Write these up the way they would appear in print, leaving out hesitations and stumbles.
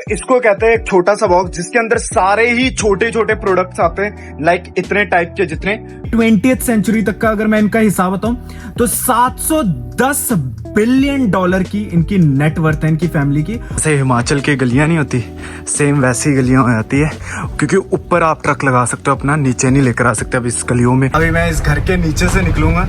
इसको कहते हैं एक छोटा सा बॉक्स जिसके अंदर सारे ही छोटे छोटे प्रोडक्ट्स आते हैं, लाइक इतने टाइप के जितने 20th सेंचुरी तक का अगर मैं इनका हिसाब बताऊं तो 710 बिलियन डॉलर की इनकी नेटवर्थ है इनकी फैमिली की। जैसे हिमाचल की गलियां नहीं होती, सेम वैसी गलियां हो जाती है, क्योंकि ऊपर आप ट्रक लगा सकते हो अपना, नीचे नहीं लेकर आ सकते अब इस गलियों में। अभी मैं इस घर के नीचे से निकलूंगा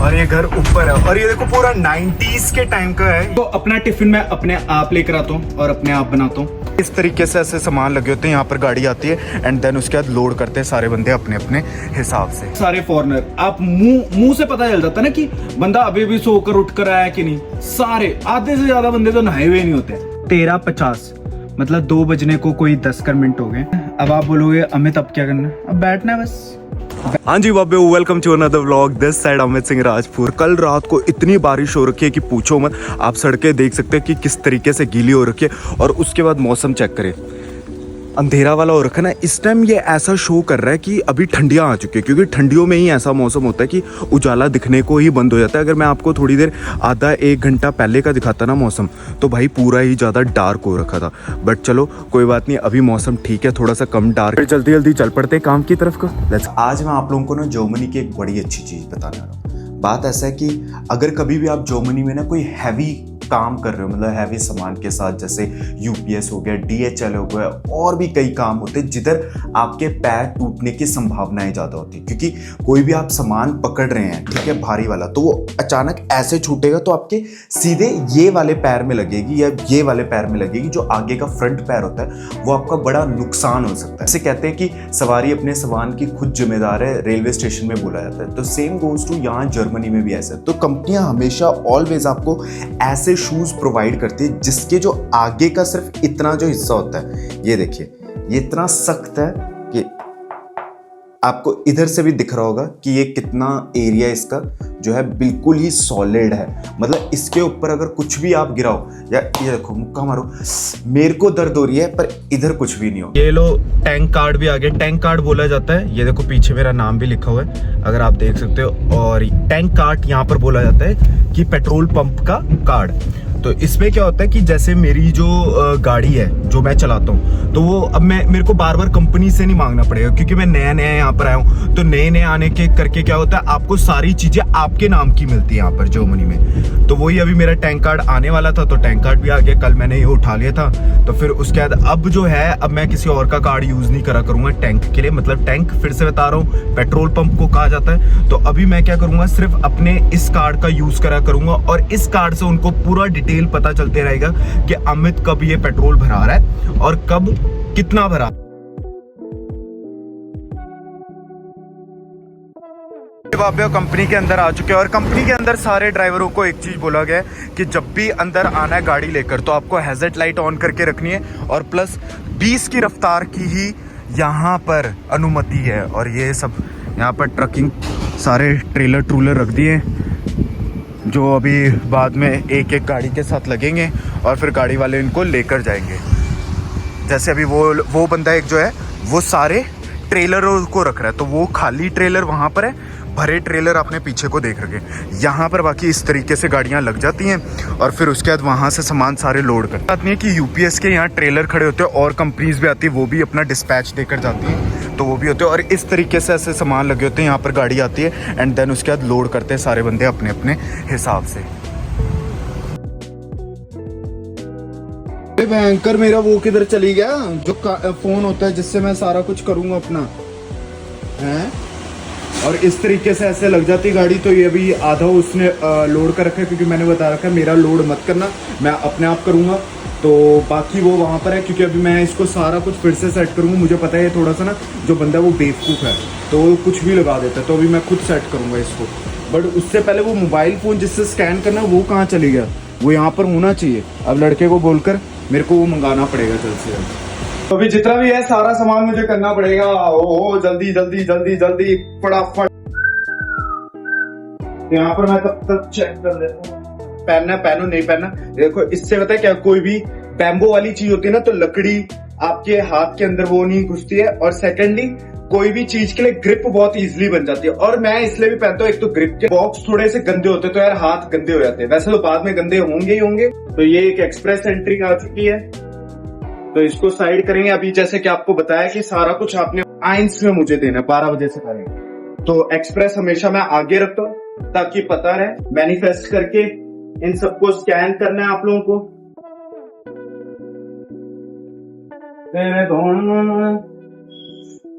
और ये घर ऊपर है, और ये देखो पूरा 90s के टाइम का है। तो अपना टिफिन मैं अपने आप लेकर आता हूँ और अपने आप बनाता हूँ। इस तरीके से ऐसे सामान लगे होते हैं, यहाँ पर गाड़ी आती है एंड देन उसके बाद लोड करते हैं सारे बंदे अपने अपने हिसाब से। सारे फॉरेनर, आप मुंह से पता चल जाता है ना कि बंदा अभी भी सोकर उठ कर आया कि नहीं। सारे आधे से ज्यादा बंदे तो नहाए हुए नहीं होते। 13:50 मतलब 2 बजने को कोई 10 मिनट हो गए। अब आप बोलोगे अमित अब क्या करना, अब बैठना है बस। हाँ जी बाबे, welcome to another vlog. This side Amit Singh Rajpur. कल रात को इतनी बारिश हो रखी है कि पूछो मत। आप सड़कें देख सकते हैं कि किस तरीके से गीली हो रखी है, और उसके बाद मौसम चेक करें, अंधेरा वाला हो रखा है ना। इस टाइम ये ऐसा शो कर रहा है कि अभी ठंडियां आ चुकी है, क्योंकि ठंडियों में ही ऐसा मौसम होता है कि उजाला दिखने को ही बंद हो जाता है। अगर मैं आपको थोड़ी देर आधा 1 घंटा पहले का दिखाता ना मौसम, तो भाई पूरा ही ज़्यादा डार्क हो रखा था। बट चलो कोई बात नहीं, अभी मौसम ठीक है, थोड़ा सा कम डार्क। जल्दी जल्दी चल पड़ते हैं काम की तरफ को। आज मैं आप लोगों को ना जर्मनी की एक बड़ी अच्छी चीज़ बताने वाला हूँ। बात ऐसा है कि अगर कभी भी आप जर्मनी में ना कोई हैवी काम कर रहे हो, मतलब हैवी सामान के साथ, जैसे यूपीएस हो गया, डीएचएल हो गया, और भी कई काम होते हैं जिधर आपके पैर टूटने की संभावनाएं ज़्यादा होती है, क्योंकि कोई भी आप सामान पकड़ रहे हैं, ठीक है, भारी वाला, तो वो अचानक ऐसे छूटेगा तो आपके सीधे ये वाले पैर में लगेगी या ये वाले पैर में लगेगी। जो आगे का फ्रंट पैर होता है वो आपका बड़ा नुकसान हो सकता है। जैसे कहते हैं कि सवारी अपने सामान की खुद जिम्मेदार है, रेलवे स्टेशन में बोला जाता है, तो सेम गोज टू यहाँ जर्मनी में भी ऐसा है। तो कंपनियां हमेशा ऑलवेज आपको ऐसे शूज प्रोवाइड करती है जिसके जो आगे का सिर्फ इतना जो हिस्सा होता है, ये देखिए, ये इतना सख्त है कि आपको इधर से भी दिख रहा होगा कि ये कितना एरिया इसका जो है बिल्कुल ही सॉलिड है। मतलब इसके ऊपर अगर कुछ भी आप गिराओ, या ये देखो मुक्का मारो, मेरे को दर्द हो रही है पर इधर कुछ भी नहीं हो। ये लो, टैंक कार्ड भी आ गया। टैंक कार्ड बोला जाता है, ये देखो पीछे मेरा नाम भी लिखा हुआ है, अगर आप देख सकते हो। और टैंक कार्ड यहाँ पर बोला जाता है कि पेट्रोल पंप का कार्ड। तो इसमें क्या होता है कि जैसे मेरी जो गाड़ी है जो मैं चलाता हूँ, तो वो अब मेरे को बार बार कंपनी से नहीं मांगना पड़ेगा, क्योंकि मैं नया नया यहाँ पर आया हूँ। तो नए नए आने के करके क्या होता है, आपको सारी चीजें आपके नाम की मिलती है यहाँ पर जर्मनी में। तो वही अभी मेरा टैंक कार्ड आने वाला था, तो टैंक कार्ड भी आ गया, कल मैंने ये उठा लिया था। तो फिर उसके बाद अब जो है, अब मैं किसी और का कार्ड यूज नहीं करा करूंगा टैंक के लिए। मतलब टैंक फिर से बता रहा हूँ, पेट्रोल पंप को कहा जाता है। तो अभी मैं क्या करूंगा, सिर्फ अपने इस कार्ड का यूज करा करूंगा, और इस कार्ड से उनको पूरा डिटेल पता चलते रहेगा कि अमित कब ये पेट्रोल भरा रहा है और कब कितना भरा। कंपनी के अंदर आ चुके हैं, और कंपनी के अंदर सारे ड्राइवरों को एक चीज बोला गया है कि जब भी अंदर आना है गाड़ी लेकर, तो आपको हैजर्ड लाइट ऑन करके रखनी है, और प्लस 20 की रफ्तार की ही यहाँ पर अनुमति है। और ये सब यहाँ पर ट्रकिंग सारे ट्रेलर ट्रूलर रख दिए, जो अभी बाद में एक एक गाड़ी के साथ लगेंगे और फिर गाड़ी वाले इनको लेकर जाएंगे। जैसे अभी वो बंदा एक जो है वो सारे ट्रेलरों को रख रहा है, तो वो खाली ट्रेलर वहाँ पर है, भरे ट्रेलर अपने पीछे को देख रखे। यहाँ पर बाकी इस तरीके से गाड़ियाँ लग जाती हैं, और फिर उसके बाद वहाँ से सामान सारे लोड करते। बात नहीं है कि यूपीएस के यहाँ ट्रेलर खड़े होते हैं, और कंपनीज भी आती है, वो भी अपना डिस्पैच देकर जाती हैं, तो वो भी होते हैं। और इस तरीके से ऐसे सामान लगे होते हैं, यहाँ पर गाड़ी आती है एंड देन उसके बाद लोड करते हैं सारे बंदे अपने अपने हिसाब से। भयंकर, मेरा वो किधर चली गया जो फोन होता है जिससे मैं सारा कुछ करूंगा अपना है। और इस तरीके से ऐसे लग जाती गाड़ी। तो ये अभी आधा उसने लोड कर रखा है, क्योंकि मैंने बता रखा है मेरा लोड मत करना, मैं अपने आप करूंगा। तो बाकी वो वहाँ पर है, क्योंकि अभी मैं इसको सारा कुछ फिर से सेट करूंगा। मुझे पता है थोड़ा सा ना जो बंदा है वो बेवकूफ़ है, तो वो कुछ भी लगा देता है, तो अभी मैं खुद सेट करूंगा इसको। बट उससे पहले वो मोबाइल फ़ोन जिससे स्कैन करना, वो कहाँ चली गया, वो यहाँ पर होना चाहिए। अब लड़के को बोलकर मेरे को वो मंगाना पड़ेगा जल्द से जल्द। तो अभी जितना भी है सारा सामान मुझे करना पड़ेगा। ओ जल्दी जल्दी जल्दी जल्दी फटाफट। यहाँ पर मैं तब तक चेक कर लेता हूँ, पहनना पहनो नहीं पहनना। देखो इससे पता है क्या, कोई भी बैम्बो वाली चीज होती है ना, तो लकड़ी आपके हाथ के अंदर वो नहीं घुसती है, और सेकेंडली कोई भी चीज के लिए ग्रिप बहुत इजीली बन जाती है। और मैं इसलिए भी पहनता हूँ, एक तो ग्रिप के बॉक्स थोड़े से गंदे होते हैं, तो यार हाथ गंदे हो जाते हैं, वैसे तो बाद में गंदे होंगे ही होंगे। तो ये एक एक्सप्रेस एंट्री आ चुकी है, तो इसको साइड करेंगे। अभी जैसे कि आपको बताया कि सारा कुछ आपने आइंस में मुझे देना है, 12 बजे से करेंगे। तो एक्सप्रेस हमेशा मैं आगे रखता हूँ ताकि पता रहे। मैनिफेस्ट करके इन सबको स्कैन करना है आप लोगों को।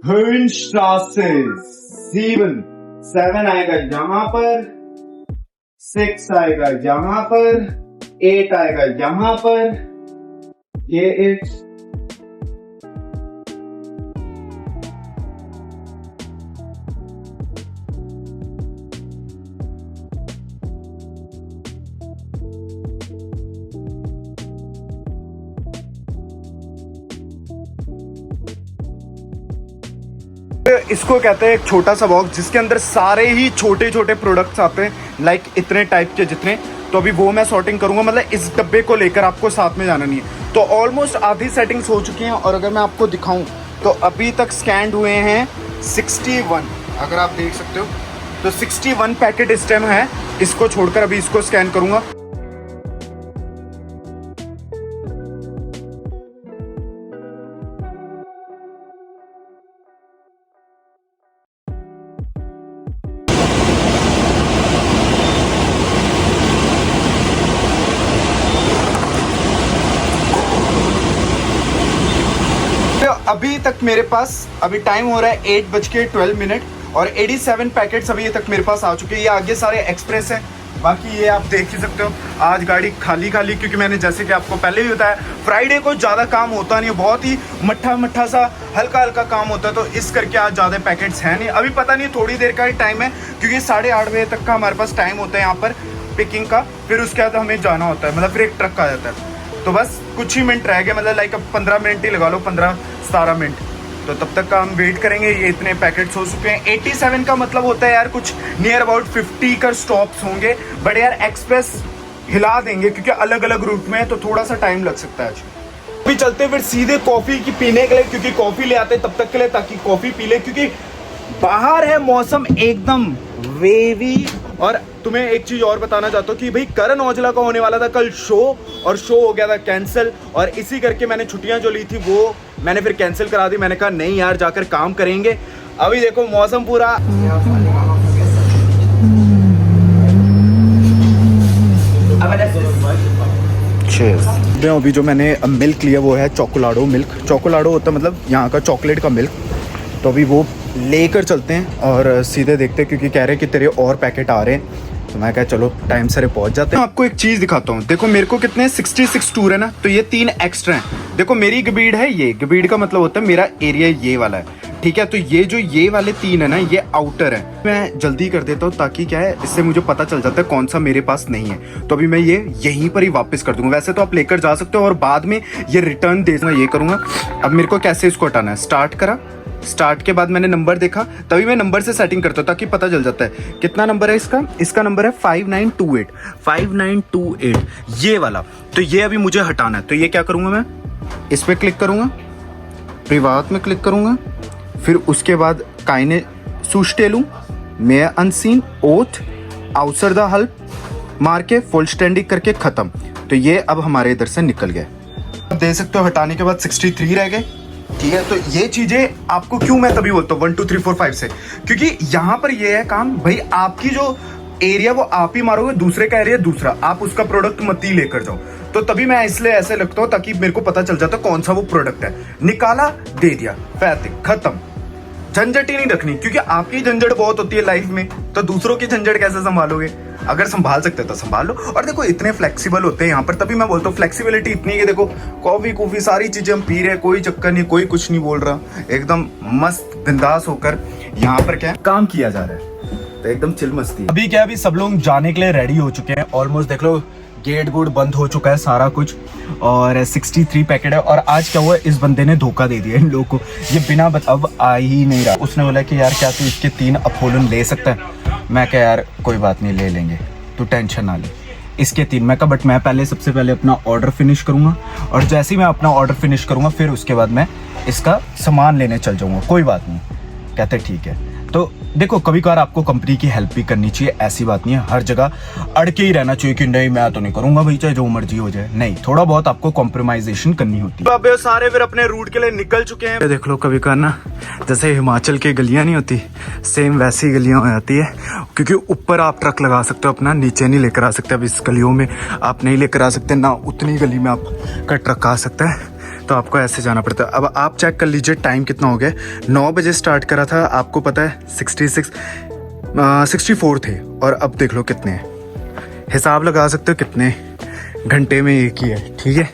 Höhenstraße 7 आएगा यहाँ पर, 6 आएगा यहाँ पर, 8 आएगा यहाँ पर, ये 8। इसको कहते हैं एक छोटा सा बॉक्स जिसके अंदर सारे ही छोटे छोटे प्रोडक्ट्स आते हैं, लाइक इतने टाइप के जितने। तो अभी वो मैं सॉर्टिंग करूंगा, मतलब इस डब्बे को लेकर आपको साथ में जाना नहीं है। तो ऑलमोस्ट आधी सेटिंग्स हो चुकी हैं और अगर मैं आपको दिखाऊं तो अभी तक स्कैंड हुए हैं 61, अगर आप देख सकते हो तो 61 पैकेट इस टाइम है। इसको छोड़कर अभी इसको स्कैन करूंगा। अभी तक मेरे पास अभी टाइम हो रहा है 8:12 और 87 पैकेट्स अभी तक मेरे पास आ चुके हैं। ये आगे सारे एक्सप्रेस हैं, बाकी ये आप देख ही सकते हो। आज गाड़ी खाली खाली, क्योंकि मैंने जैसे कि आपको पहले भी बताया फ्राइडे को ज़्यादा काम होता नहीं है, बहुत ही मट्ठा सा हल्का हल्का काम होता है। तो इस करके आज ज़्यादा पैकेट्स हैं नहीं। अभी पता नहीं, थोड़ी देर का ही टाइम है क्योंकि 8:30 बजे तक का हमारे पास टाइम होता है यहाँ पर पिकिंग का। फिर उसके बाद हमें जाना होता है, मतलब फिर एक ट्रक आ जाता है। तो बस कुछ ही मिनट रह गए, मतलब लाइक अब 15 मिनट ही लगा लो, 15-17 मिनट। तो तब तक का हम वेट करेंगे। ये इतने पैकेट्स हो चुके हैं। 87 का मतलब होता है यार कुछ नियर अबाउट 50 का स्टॉप्स होंगे, बट यार एक्सप्रेस हिला देंगे क्योंकि अलग अलग रूट में है, तो थोड़ा सा टाइम लग सकता है आज। अभी चलते फिर सीधे कॉफ़ी की पीने के लिए, क्योंकि कॉफ़ी ले आते तब तक के लिए ताकि कॉफ़ी पी ले, क्योंकि बाहर है मौसम एकदम वेवी। और तुम्हें एक चीज और बताना चाहता हूँ कि भाई करण औजला का होने वाला था कल शो, और शो हो गया था कैंसिल। और इसी करके मैंने छुट्टियां जो ली थी वो मैंने फिर कैंसिल करा दी। मैंने कहा नहीं यार, जाकर काम करेंगे। अभी देखो मौसम पूरा अभी जो मैंने मिल्क लिया वो है चॉकोलाडो मिल्क। चॉकोलाडो होता है मतलब यहाँ का चॉकलेट का मिल्क। तो अभी वो लेकर चलते हैं और सीधे देखते हैं, क्योंकि कह रहे हैं कि तेरे और पैकेट आ रहे हैं। तो मैं कहा चलो टाइम से पहुंच जाते हैं। आपको एक चीज़ दिखाता हूँ। देखो मेरे को कितने 66 टूर है ना, तो ये 3 एक्स्ट्रा हैं। देखो मेरी गबीड़ है, ये गबीड़ का मतलब होता है मेरा एरिया ये वाला है, ठीक है। तो ये जो ये वाले 3 है ना, ये आउटर है। मैं जल्दी कर देता हूँ ताकि क्या है, इससे मुझे पता चल जाता है कौन सा मेरे पास नहीं है। तो अभी मैं ये यहीं पर ही वापस कर दूंगा। वैसे तो आप लेकर जा सकते हो और बाद में ये रिटर्न दे दूंगा, ये करूंगा। अब मेरे को कैसे इसको हटाना है, स्टार्ट करा। स्टार्ट के बाद मैंने नंबर देखा, तभी मैं नंबर से सेटिंग करता हूँ ताकि पता चल जाता है कितना नंबर है इसका। इसका नंबर है 5928 ये वाला। तो ये अभी मुझे हटाना है। तो ये क्या करूंगा, मैं इस पर क्लिक करूंगा, प्रिवात में क्लिक करूंगा, फिर उसके बाद काइने सुस्टेलू मैं अनसीन ओथ आउटसर द हल्प मार के फुल स्टैंडिंग करके खत्म। तो ये अब हमारे इधर से निकल गया। अब देख सकते हो हटाने के बाद 63 रह गए, ठीक है। तो ये चीजें आपको क्यों मैं तभी बोलता हूँ 1 2 3 4 5 से, क्योंकि यहाँ पर ये है काम भाई, आपकी जो एरिया वो आप ही मारोगे, दूसरे का एरिया दूसरा, आप उसका प्रोडक्ट मत ही लेकर जाओ। तो तभी मैं इसलिए ऐसे लगता हूँ ताकि मेरे को पता चल जाता कौन सा वो प्रोडक्ट है। निकाला, दे दिया, फैते खत्म। झंझट ही नहीं रखनी, क्योंकि आपकी झंझट बहुत होती है लाइफ में, तो दूसरों की झंझट कैसे संभालोगे। अगर संभाल सकते तो संभाल लो। और देखो इतने फ्लेक्सिबल होते हैं यहाँ पर, तभी मैं बोलता हूँ फ्लेक्सिबिलिटी इतनी है कि देखो कॉफी कॉफी सारी चीजें हम पी रहे हैं, कोई चक्कर नहीं, कोई कुछ नहीं बोल रहा, एकदम मस्त बिंदास होकर यहाँ पर क्या काम किया जा रहा है। तो एकदम चिल मस्ती। अभी क्या, अभी सब लोग जाने के लिए रेडी हो चुके हैं ऑलमोस्ट। देख लो गेट गुड बंद हो चुका है सारा कुछ, और 63 पैकेट है। और आज क्या हुआ, इस बंदे ने धोखा दे दिया इन लोगों को। ये बिना अब आ ही नहीं रहा। उसने बोला कि यार क्या तू इसके 3 अपोलन ले सकता है। मैं क्या यार कोई बात नहीं, ले लेंगे, तू टेंशन ना ले, इसके 3। मैं कहा बट मैं पहले सबसे पहले अपना ऑर्डर फिनिश करूंगा, और जैसे ही मैं अपना ऑर्डर फिनिश करूंगा फिर उसके बाद मैं इसका सामान लेने चल जाऊंगा, कोई बात नहीं। कहते ठीक है। तो देखो कभी कभार आपको कंपनी की हेल्प भी करनी चाहिए, ऐसी बात नहीं है हर जगह अड़ के ही रहना चाहिए कि नहीं मैं तो नहीं करूंगा भाई चाहे जो मर्जी हो जाए, नहीं थोड़ा बहुत आपको कॉम्प्रोमाइजेशन करनी होती है। अब सारे फिर अपने रूट के लिए निकल चुके हैं। देख लो कभी कभार ना जैसे हिमाचल की गलियां नहीं होती सेम वैसी गलियां हो जाती है, क्योंकि ऊपर आप ट्रक लगा सकते हो अपना, नीचे नहीं लेकर आ सकते। अब इस गलियों में आप नहीं लेकर आ सकते ना, उतनी गली में आपका ट्रक आ सकता है, तो आपको ऐसे जाना पड़ता है। अब आप चेक कर लीजिए टाइम कितना हो गया, 9 बजे स्टार्ट करा था, आपको पता है 64 थे, और अब देख लो कितने हैं, हिसाब लगा सकते हो कितने घंटे में एक ही है। ठीक है,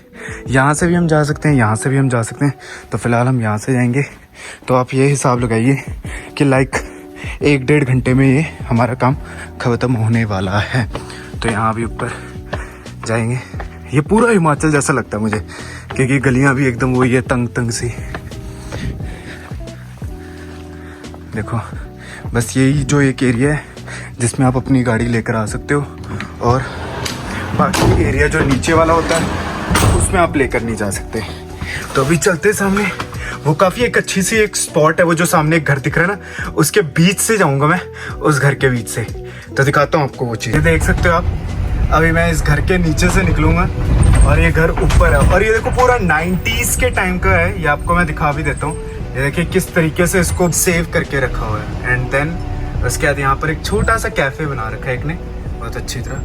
यहाँ से भी हम जा सकते हैं, यहाँ से भी हम जा सकते हैं, तो फिलहाल हम यहाँ से जाएंगे। तो आप ये हिसाब लगाइए कि लाइक 1-1.5 घंटे में ये हमारा काम ख़त्म होने वाला है। तो यहाँ भी ऊपर जाएंगे, ये पूरा हिमाचल जैसा लगता है मुझे, क्योंकि गलियां भी एकदम वही है तंग तंग सी। देखो बस यही जो एक एरिया है जिसमें आप अपनी गाड़ी लेकर आ सकते हो, और बाकी एरिया जो नीचे वाला होता है उसमें आप लेकर नहीं जा सकते। तो अभी चलते सामने, वो काफ़ी एक अच्छी सी एक स्पॉट है, वो जो सामने एक घर दिख रहा है ना, उसके बीच से जाऊंगा मैं, उस घर के बीच से, तो दिखाता हूँ आपको वो चीज़। देख सकते हो आप, अभी मैं इस घर के नीचे से निकलूंगा और ये घर ऊपर है, और ये देखो पूरा 90s के टाइम का है, ये आपको मैं दिखा भी देता हूँ। ये देखिए किस तरीके से इसको सेव करके रखा हुआ है। एंड देन उसके बाद यहाँ पर एक छोटा सा कैफे बना रखा है एक ने, बहुत अच्छी तरह।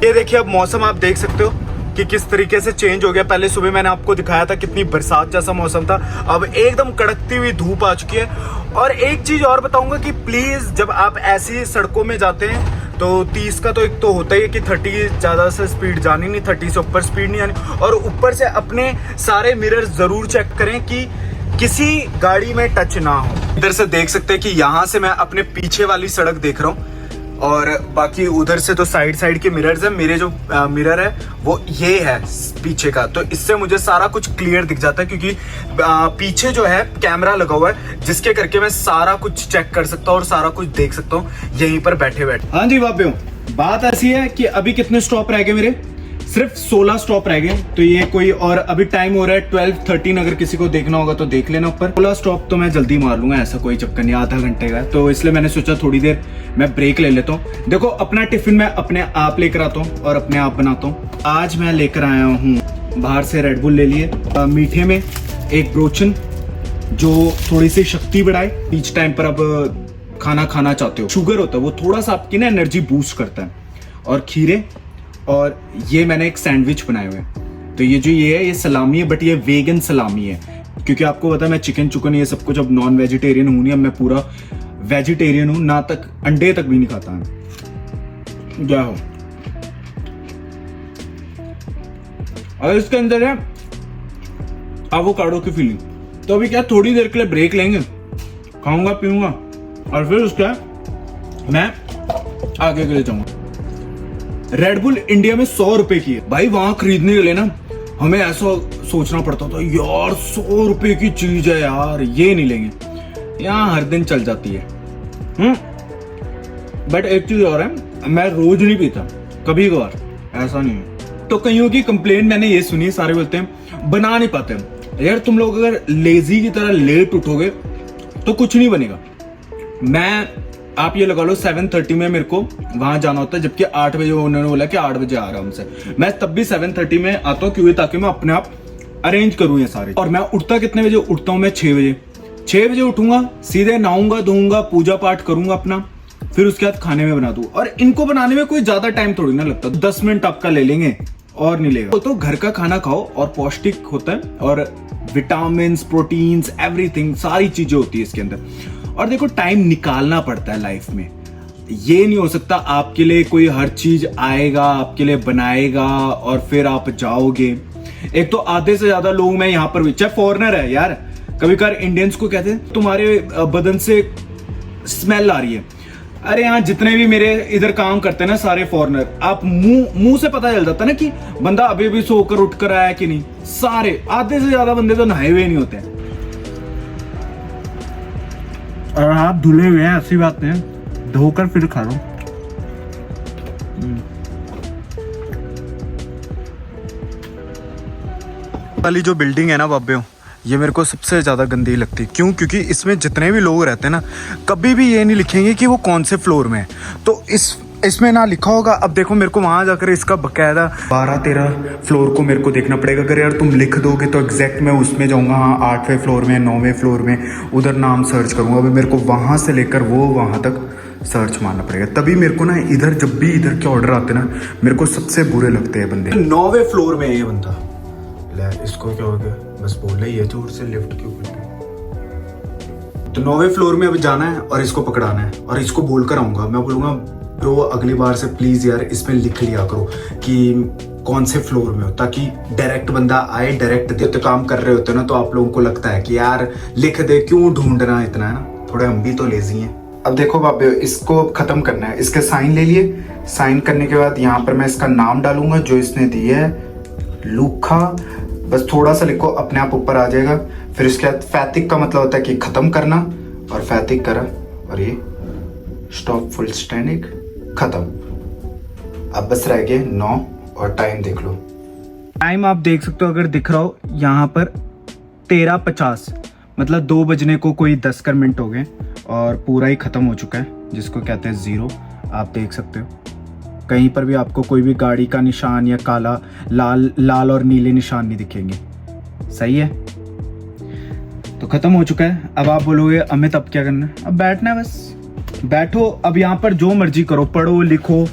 ये देखिए अब मौसम आप देख सकते हो कि किस तरीके से चेंज हो गया। पहले सुबह मैंने आपको दिखाया था कितनी बरसात जैसा मौसम था, अब एकदम कड़कती हुई धूप आ चुकी है। और एक चीज और बताऊंगा कि प्लीज जब आप ऐसी सड़कों में जाते हैं तो 30 का तो एक तो होता ही है कि 30 ज़्यादा से स्पीड जानी नहीं, 30 से ऊपर स्पीड नहीं आनी, और ऊपर से अपने सारे मिरर ज़रूर चेक करें कि किसी गाड़ी में टच ना हो। इधर से देख सकते हैं कि यहाँ से मैं अपने पीछे वाली सड़क देख रहा हूँ, और बाकी उधर से तो साइड के मिरर्स है। मेरे जो मिरर है वो ये है पीछे का, तो इससे मुझे सारा कुछ क्लियर दिख जाता है, क्योंकि पीछे जो है कैमरा लगा हुआ है जिसके करके मैं सारा कुछ चेक कर सकता हूँ और सारा कुछ देख सकता हूँ यहीं पर बैठे बैठे। हाँ जी बापियों, बात ऐसी है कि अभी कितने स्टॉप रह गए मेरे, सिर्फ 16 स्टॉप रह गए। तो ये कोई, और अभी टाइम हो रहा है 12:13, अगर किसी को देखना होगा तो देख लेना ऊपर। 16 स्टॉप तो मैं जल्दी मार लूंगा, ऐसा कोई चक्कर नहीं, आधा घंटे का, तो इसलिए मैंने सोचा थोड़ी देर मैं ब्रेक ले लेता हूँ। देखो अपना टिफिन मैं अपने आप लेकर आता हूँ और अपने आप बनाता हूँ। आज मैं लेकर आया हूँ बाहर से रेड बुल ले लिए, मीठे में एक ब्रोचन जो थोड़ी सी शक्ति बढ़ाए, बीच टाइम पर अब खाना खाना चाहते हो, शुगर होता है वो थोड़ा सा आपकी ना एनर्जी बूस्ट करता है, और खीरे, और ये मैंने एक सैंडविच बनाए हुए हैं। तो ये जो ये है ये सलामी है, बट ये वेगन सलामी है, क्योंकि आपको पता है मैं चिकन ये सब कुछ अब नॉन वेजिटेरियन हूँ नहीं, अब मैं पूरा वेजिटेरियन हूँ, ना तक अंडे तक भी नहीं खाता है। क्या हो, और इसके अंदर है एवोकाडो की फीलिंग। तो अभी क्या थोड़ी देर के लिए ब्रेक लेंगे, खाऊंगा पीऊंगा, और फिर उसका मैं आगे के लिए जाऊंगा। रेड बुल इंडिया में 100 रुपए की है भाई, वहां खरीदने के लिए ना हमें ऐसा सोचना पड़ता था यार 100 रुपए की चीज है यार, ये नहीं लेंगे, यहाँ हर दिन चल जाती है। बट एक चीज और है, मैं रोज नहीं पीता, कभी कभार, ऐसा नहीं है। तो कईयों की कंप्लेंट मैंने ये सुनी है, सारे बोलते हैं बना नहीं पाते यार, तुम लोग अगर लेजी की तरह लेट उठोगे तो कुछ नहीं बनेगा। मैं, आप ये लगा लो 7:30 में मेरे को वहां जाना होता है, जबकि 8 बजे उन्होंने बोला कि 8 बजे आ रहा हूं उनसे, मैं तब भी 7:30 में आता हूँ, क्यों, ताकि मैं अपने आप अरेंज करूँ ये सारे। और मैं उठता कितने बजे उठता हूँ, मैं 6 बजे 6 बजे उठूंगा, सीधे नहाऊंगा धोऊंगा, पूजा पाठ करूंगा अपना, फिर उसके बाद खाने में बना दूं। और इनको बनाने में कोई ज्यादा टाइम थोड़ी ना लगता, 10 मिनट आपका ले लेंगे और नहीं लेगा। तो घर का खाना खाओ और पौष्टिक होता है, और विटामिन, प्रोटीन्स, एवरीथिंग, सारी चीजें होती है इसके अंदर। और देखो टाइम निकालना पड़ता है लाइफ में, ये नहीं हो सकता आपके लिए कोई हर चीज आएगा, आपके लिए बनाएगा और फिर आप जाओगे। एक तो आधे से ज्यादा लोग, मैं यहाँ पर भी, चाहे फॉरेनर है यार, कभी कभार इंडियंस को कहते हैं तुम्हारे बदन से स्मेल आ रही है। अरे यहाँ जितने भी मेरे इधर काम करते हैं ना सारे फॉरेनर, आप मुंह से पता चल जाता है ना कि बंदा अभी भी सोकर उठकर आया कि नहीं। सारे, आधे से ज्यादा बंदे तो नहाए हुए नहीं होते हैं, और आप धुले हुए हैं, ऐसी बात नहीं, धोकर फिर खा लो। वाली जो बिल्डिंग है ना बाब्बे, ये मेरे को सबसे ज़्यादा गंदी लगती है। क्यों? क्योंकि इसमें जितने भी लोग रहते हैं ना, कभी भी ये नहीं लिखेंगे कि वो कौन से फ्लोर में है। तो इसमें ना लिखा होगा। अब देखो मेरे को वहाँ जाकर इसका बकायदा 12-13 फ्लोर को मेरे को देखना पड़ेगा। अगर यार तुम लिख दोगे तो एग्जैक्ट मैं उसमें जाऊँगा, हाँ 8वें फ्लोर में, 9वें फ्लोर में, उधर नाम सर्च करूँगा। अभी मेरे को वहाँ से लेकर वो वहाँ तक सर्च मारना पड़ेगा। तभी मेरे को ना इधर, जब भी इधर के ऑर्डर आते ना, मेरे को सबसे बुरे लगते हैं बंदे। 9वें फ्लोर में है ये बंदा, इसको क्या हो गया, बस बोल ही है जोर से, लिफ्ट क्यों कर रही। तो 9वें फ्लोर में अब जाना है और इसको पकड़ाना है और इसको बोल कर आऊँगा। मैं बोलूँगा ब्रो अगली बार से प्लीज़ यार इसमें लिख लिया करो कि कौन से फ्लोर में हो, ताकि डायरेक्ट बंदा आए, डायरेक्ट दे। तो काम कर रहे होते ना तो आप लोगों को लगता है कि यार लिख दे, क्यों ढूंढना इतना, है ना। थोड़े हम भी तो लेजी हैं। अब देखो बाबे, इसको ख़त्म करना है। इसके साइन ले लिए। साइन करने के बाद यहाँ पर मैं इसका नाम डालूंगा जो इसने दी है, लूखा। बस थोड़ा सा लिखो, अपने आप ऊपर आ जाएगा। फिर इसके बाद फैतिक का मतलब होता है कि ख़त्म करना, और फैतिक करा, और ये स्टॉप फुल स्टैंडिंग, ख़त्म। अब बस रह गए 9 और टाइम देख लो। टाइम आप देख सकते हो, अगर दिख रहा हो यहाँ पर 13:50, मतलब 2 बजने को कोई 10 मिनट हो गए और पूरा ही ख़त्म हो चुका है, जिसको कहते हैं 0। आप देख सकते हो कहीं पर भी आपको कोई भी गाड़ी का निशान या काला लाल और नीले निशान नहीं दिखेंगे। सही है, तो ख़त्म हो चुका है। अब आप बोलोगे अमित अब क्या करना है? अब बैठना है, बस बैठो। अब यहाँ पर जो मर्जी करो, पढ़ो लिखो,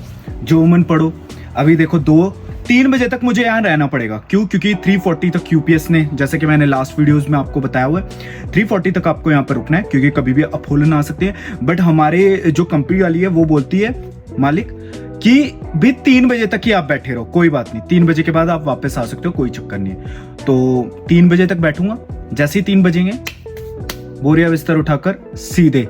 जो मन पढ़ो। अभी देखो 2-3 बजे तक मुझे यहाँ रहना पड़ेगा। क्यों? क्योंकि 3:40 तक यूपीएस ने, जैसे कि मैंने लास्ट वीडियोस में आपको बताया हुआ है, 3:40 तक आपको यहाँ पर रुकना है, क्योंकि कभी भी अपहोलन आ सकते हैं। बट हमारे जो कंपनी वाली है वो बोलती है, मालिक, कि भी 3 बजे तक ही आप बैठे रहो, कोई बात नहीं, 3 बजे के बाद आप वापस आ सकते हो, कोई चक्कर नहीं है। तो 3 बजे तक बैठूंगा। जैसे ही 3 बजेंगे, बोरिया बिस्तर उठाकर सीधे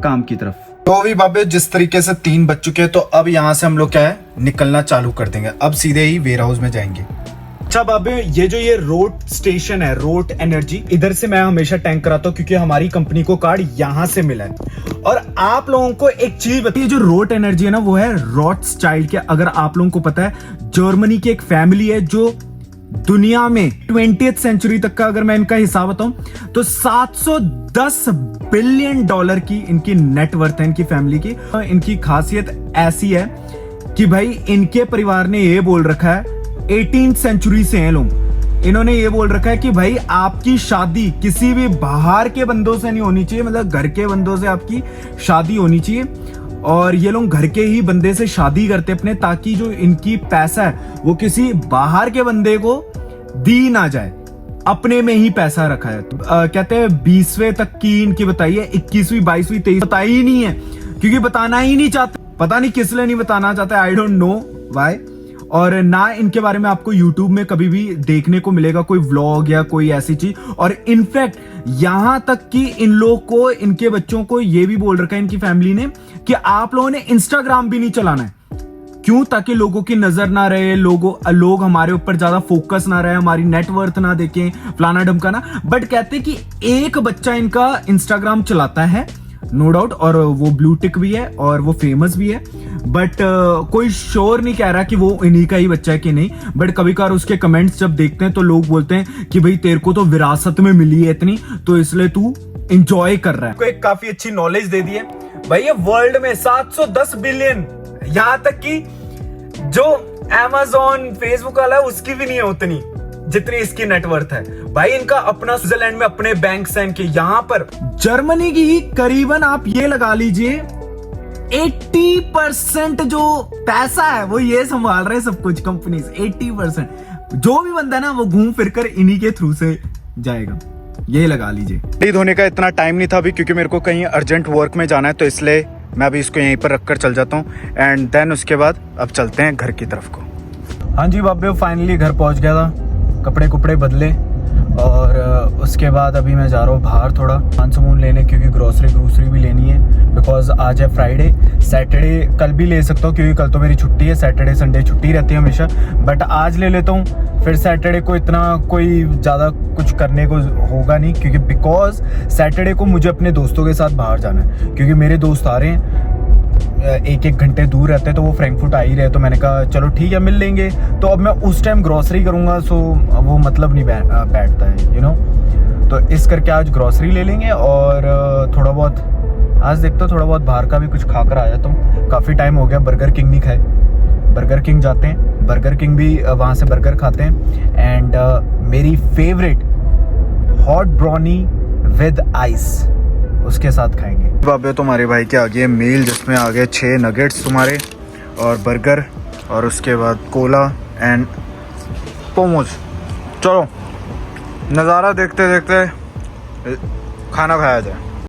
काम की तरफ। तो अभी बाबे जिस तरीके से 3 बज चुके हैं, तो अब यहाँ से हम लोग क्या है, निकलना चालू कर देंगे। अब सीधे ही वेयर हाउस में जाएंगे। अच्छा बाबे, ये रोड स्टेशन है, रोड एनर्जी, इधर से मैं हमेशा टैंक कराता हूँ, क्योंकि हमारी कंपनी को कार्ड यहाँ से मिला है। और आप लोगों को एक चीज बताइए, जो रोड एनर्जी है ना, वो है रॉथस्चाइल्ड के। अगर आप लोगों को पता है, जर्मनी की एक फैमिली है जो दुनिया में 20th सेंचुरी तक का, अगर मैं इनका हिसाब बताऊं, तो $710 बिलियन की इनकी नेटवर्थ है, इनकी फैमिली की। इनकी खासियत ऐसी है कि भाई इनके परिवार ने ये बोल रखा है, 18th सेंचुरी से हैं लोग, इन्होंने ये बोल रखा है कि भाई आपकी शादी किसी भी बाहर के बंदों से नहीं होनी चाहिए, मतलब घर के बंदों से आपकी शादी होनी चाहिए। और ये लोग घर के ही बंदे से शादी करते अपने, ताकि जो इनकी पैसा है वो किसी बाहर के बंदे को दी ना जाए, अपने में ही पैसा रखा है। कहते हैं 20वें तक की इनकी बताइए, 21वीं 22वीं 23 बताई ही नहीं है, क्योंकि बताना ही नहीं चाहते। पता नहीं किस लिए नहीं बताना चाहते, आई डोंट नो व्हाई। और ना इनके बारे में आपको YouTube में कभी भी देखने को मिलेगा कोई व्लॉग या कोई ऐसी चीज। और इनफैक्ट यहां तक कि इन लोग को, इनके बच्चों को ये भी बोल रखा है इनकी फैमिली ने कि आप लोगों ने इंस्टाग्राम भी नहीं चलाना है। क्यों? ताकि लोगों की नजर ना रहे, लोग हमारे ऊपर ज्यादा फोकस ना रहे, हमारी नेटवर्थ ना देखें, फलाना ढमकाना। बट कहते कि एक बच्चा इनका इंस्टाग्राम चलाता है, नो डाउट, और वो ब्लू टिक भी है और वो फेमस भी है। बट कोई श्योर नहीं कह रहा कि वो इन्हीं का ही बच्चा है कि नहीं। बट कभी कभार उसके कमेंट्स जब देखते हैं तो लोग बोलते हैं कि भाई तेरे को तो विरासत में मिली है इतनी, तो इसलिए तू एंजॉय कर रहा है। को एक काफी अच्छी नॉलेज दे दी है भाई। ये वर्ल्ड में 710 बिलियन, यहां तक कि जो Amazon, फेसबुक वाला है उसकी भी नहीं है उतनी जितनी इसकी नेटवर्थ है। भाई इनका अपना स्विट्जरलैंड में अपने बैंक हैं के, यहाँ पर जर्मनी की ही करीबन आप ये लगा लीजिए 80% जो पैसा है वो ये संभाल रहे सब कुछ कंपनीज। 80% जो भी बंदा ना वो घूम फिर कर इन्हीं के थ्रू से जाएगा, ये लगा लीजिए। गाड़ी धोने का इतना टाइम नहीं था अभी, क्योंकि मेरे को कहीं अर्जेंट वर्क में जाना है, तो इसलिए मैं अभी इसको यहीं पर रखकर चल जाता हूँ। एंड देन उसके बाद अब चलते हैं घर की तरफ को। हाँ जी बाबे, फाइनली घर पहुँच गया था, कपड़े कुपड़े बदले, और उसके बाद अभी मैं जा रहा हूँ बाहर थोड़ा सामान लेने, क्योंकि ग्रोसरी भी लेनी है। बिकॉज आज है फ्राइडे, सैटरडे कल भी ले सकता हूँ, क्योंकि कल तो मेरी छुट्टी है, सैटरडे संडे छुट्टी रहती है हमेशा। बट आज ले लेता हूँ, फिर सैटरडे को इतना कोई ज़्यादा कुछ करने को होगा नहीं, क्योंकि बिकॉज सैटरडे को मुझे अपने दोस्तों के साथ बाहर जाना है, क्योंकि मेरे दोस्त आ रहे हैं, 1-1 घंटे दूर रहते हैं, तो वो फ्रैंकफर्ट आ ही रहे, तो मैंने कहा चलो ठीक है मिल लेंगे। तो अब मैं उस टाइम ग्रोसरी करूँगा, सो वो मतलब नहीं बैठता है, यू नो। तो इस करके आज ग्रॉसरी ले लेंगे और थोड़ा बहुत आज देखता हूँ, थोड़ा बहुत बाहर का भी कुछ खा कर आ जाता हूँ। काफ़ी टाइम हो गया बर्गर किंग नहीं खाए, बर्गर किंग जाते हैं, बर्गर किंग भी वहाँ से बर्गर खाते हैं। एंड मेरी favourite hot brownie with ice उसके साथ खाएंगे। बाबे तुम्हारे भाई के आ गए मील, जिसमें आ गए 6 नगेट्स तुम्हारे और बर्गर और उसके बाद कोला एंड पोमोज। चलो नज़ारा देखते देखते खाना खाया जाए।